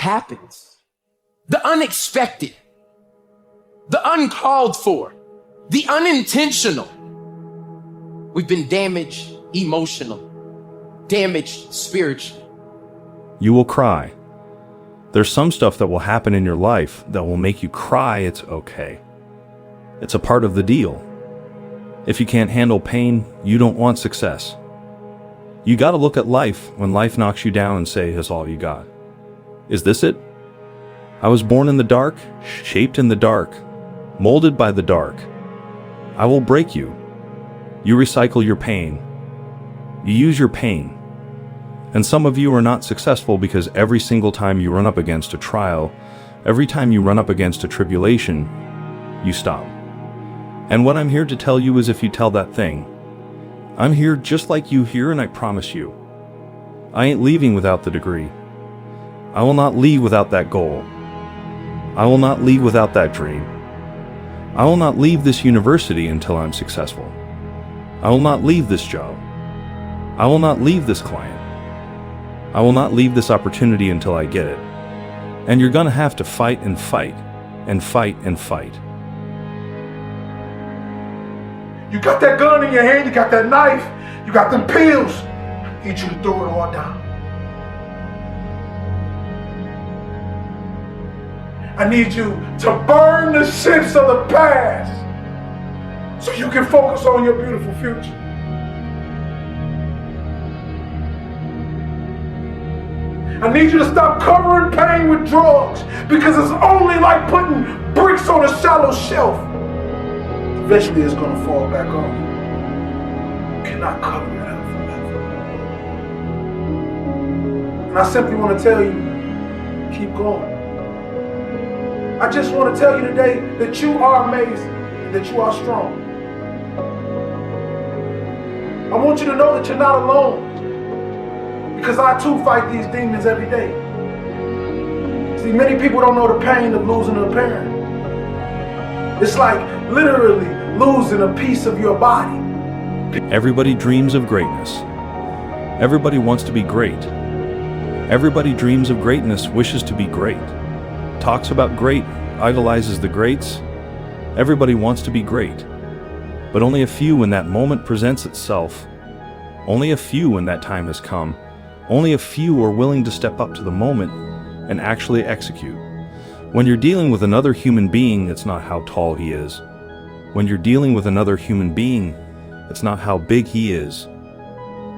happens. The unexpected, the uncalled for, the unintentional. We've been damaged emotionally, damaged spiritually. You will cry. There's some stuff that will happen in your life that will make you cry. It's okay. It's a part of the deal. If you can't handle pain, you don't want success. You gotta look at life when life knocks you down and say, "That's all you got. Is this it? I was born in the dark, shaped in the dark, molded by the dark. I will break you. You recycle your pain. You use your pain. And some of you are not successful because every single time you run up against a trial, every time you run up against a tribulation, you stop. And what I'm here to tell you is if you tell that thing, I'm here just like you here, and I promise you, I ain't leaving without the degree. I will not leave without that goal. I will not leave without that dream. I will not leave this university until I'm successful. I will not leave this job. I will not leave this client. I will not leave this opportunity until I get it. And you're gonna have to fight and fight and fight and fight. You got that gun in your hand, you got that knife, you got them pills. I need you to throw it all down. I need you to burn the ships of the past so you can focus on your beautiful future. I need you to stop covering pain with drugs because it's only like putting bricks on a shallow shelf. Eventually it's going to fall back on you. You cannot cover it up forever. And I simply want to tell you, keep going. I just want to tell you today that you are amazing and that you are strong. I want you to know that you're not alone, because I too fight these demons every day. See, many people don't know the pain of losing a parent. It's like literally losing a piece of your body. Everybody dreams of greatness. Everybody wants to be great. Everybody dreams of greatness, wishes to be great. Talks about great, idolizes the greats. Everybody wants to be great. But only a few when that moment presents itself. Only a few when that time has come. Only a few are willing to step up to the moment and actually execute. When you're dealing with another human being, it's not how tall he is. When you're dealing with another human being, it's not how big he is.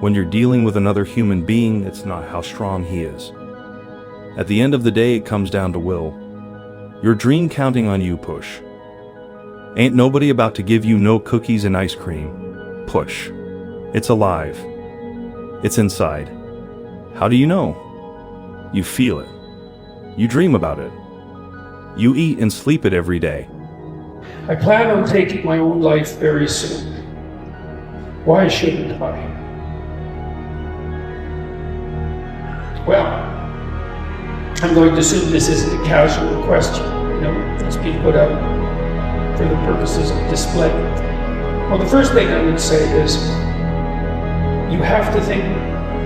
When you're dealing with another human being, it's not how strong he is. At the end of the day, it comes down to will. Your dream counting on you, push. Ain't nobody about to give you no cookies and ice cream. Push. It's alive. It's inside. How do you know? You feel it. You dream about it. You eat and sleep it every day. I plan on taking my own life very soon. Why shouldn't I? Well, I'm going to assume this isn't a casual question. It's being put out for the purposes of display. Well, the first thing I would say is you have to think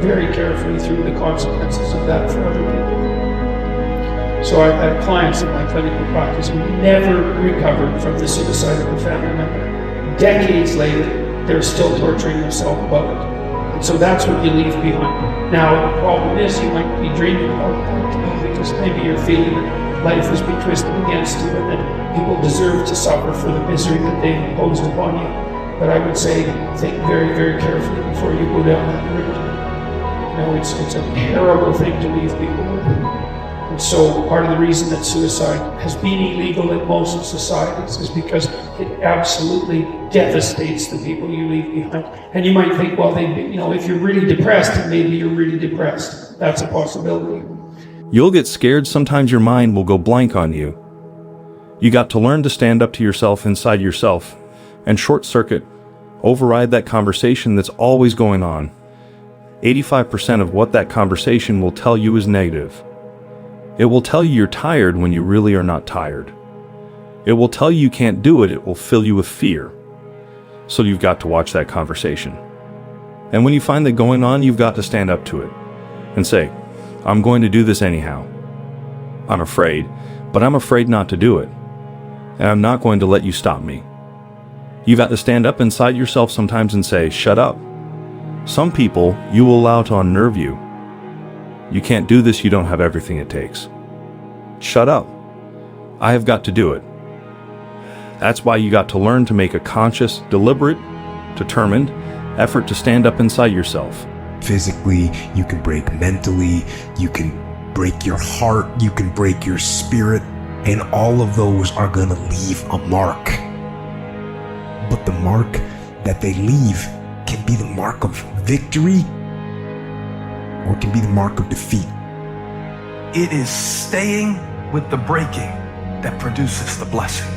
very carefully through the consequences of that for other people. So I've had clients in my clinical practice who never recovered from the suicide of a family member. Decades later, they're still torturing themselves about it. And so that's what you leave behind. Now, the problem is you might be dreaming about that because maybe you're feeling that life has been twisted against you and that people deserve to suffer for the misery that they've imposed upon you. But I would say think very, very carefully before you go down that route. It's a terrible thing to leave people with. And so part of the reason that suicide has been illegal in most societies is because it absolutely devastates the people you leave behind. And you might think, well, if you're really depressed, then maybe you're really depressed. That's a possibility. You'll get scared. Sometimes your mind will go blank on you. You got to learn to stand up to yourself inside yourself and short circuit, override that conversation that's always going on. 85% of what that conversation will tell you is negative. It will tell you you're tired when you really are not tired. It will tell you you can't do it. It will fill you with fear. So you've got to watch that conversation. And when you find that going on, you've got to stand up to it and say, I'm going to do this anyhow. I'm afraid, but I'm afraid not to do it. And I'm not going to let you stop me. You've got to stand up inside yourself sometimes and say, shut up. Some people you will allow to unnerve you. You can't do this, you don't have everything it takes. Shut up. I have got to do it. That's why you got to learn to make a conscious, deliberate, determined effort to stand up inside yourself. Physically, you can break mentally, you can break your heart, you can break your spirit, and all of those are going to leave a mark. But the mark that they leave can be the mark of victory or it can be the mark of defeat. It is staying with the breaking that produces the blessing.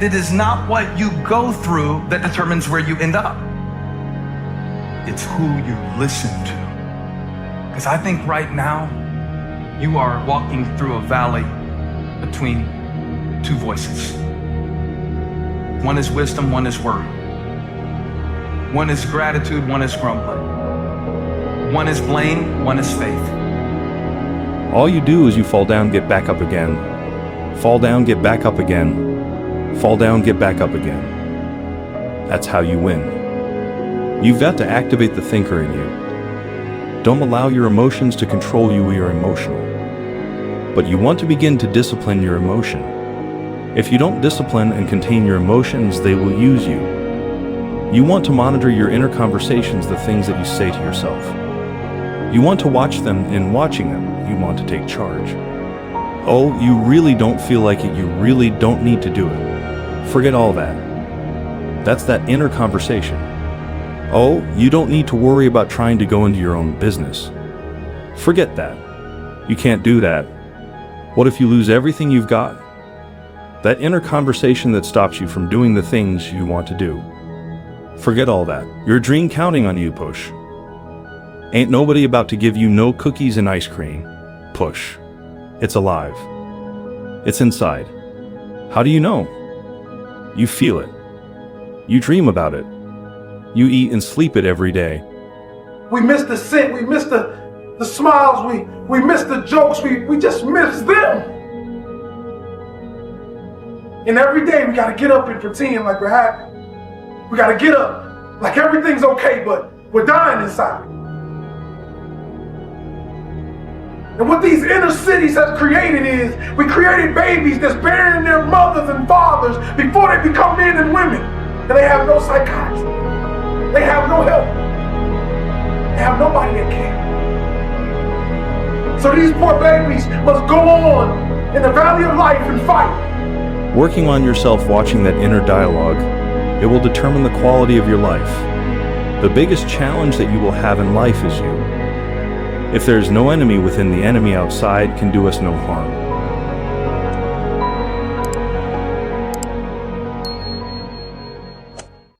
It is not what you go through that determines where you end up. It's who you listen to. Because I think right now, you are walking through a valley between two voices. One is wisdom, one is worry. One is gratitude, one is grumbling. One is blame, one is faith. All you do is you fall down, get back up again. Fall down, get back up again. Fall down, get back up again. That's how you win. You've got to activate the thinker in you. Don't allow your emotions to control you. We are emotional. But you want to begin to discipline your emotion. If you don't discipline and contain your emotions, they will use you. You want to monitor your inner conversations, the things that you say to yourself. You want to watch them, and watching them, you want to take charge. Oh, you really don't feel like it, you really don't need to do it. Forget all that. That's that inner conversation. Oh, you don't need to worry about trying to go into your own business. Forget that. You can't do that. What if you lose everything you've got? That inner conversation that stops you from doing the things you want to do. Forget all that. Your dream counting on you, push. Ain't nobody about to give you no cookies and ice cream. Push. It's alive. It's inside. How do you know? You feel it. You dream about it. You eat and sleep it every day. We miss the scent, we miss the smiles, we miss the jokes, we just miss them. And every day we gotta get up and pretend like we're happy. We gotta get up like everything's okay, but we're dying inside. And what these inner cities have created is, we created babies that's burying their mothers and fathers before they become men and women. And they have no psychiatrist. They have no help. They have nobody that cares. So these poor babies must go on in the valley of life and fight. Working on yourself, watching that inner dialogue, it will determine the quality of your life. The biggest challenge that you will have in life is you. If there is no enemy within, the enemy outside can do us no harm.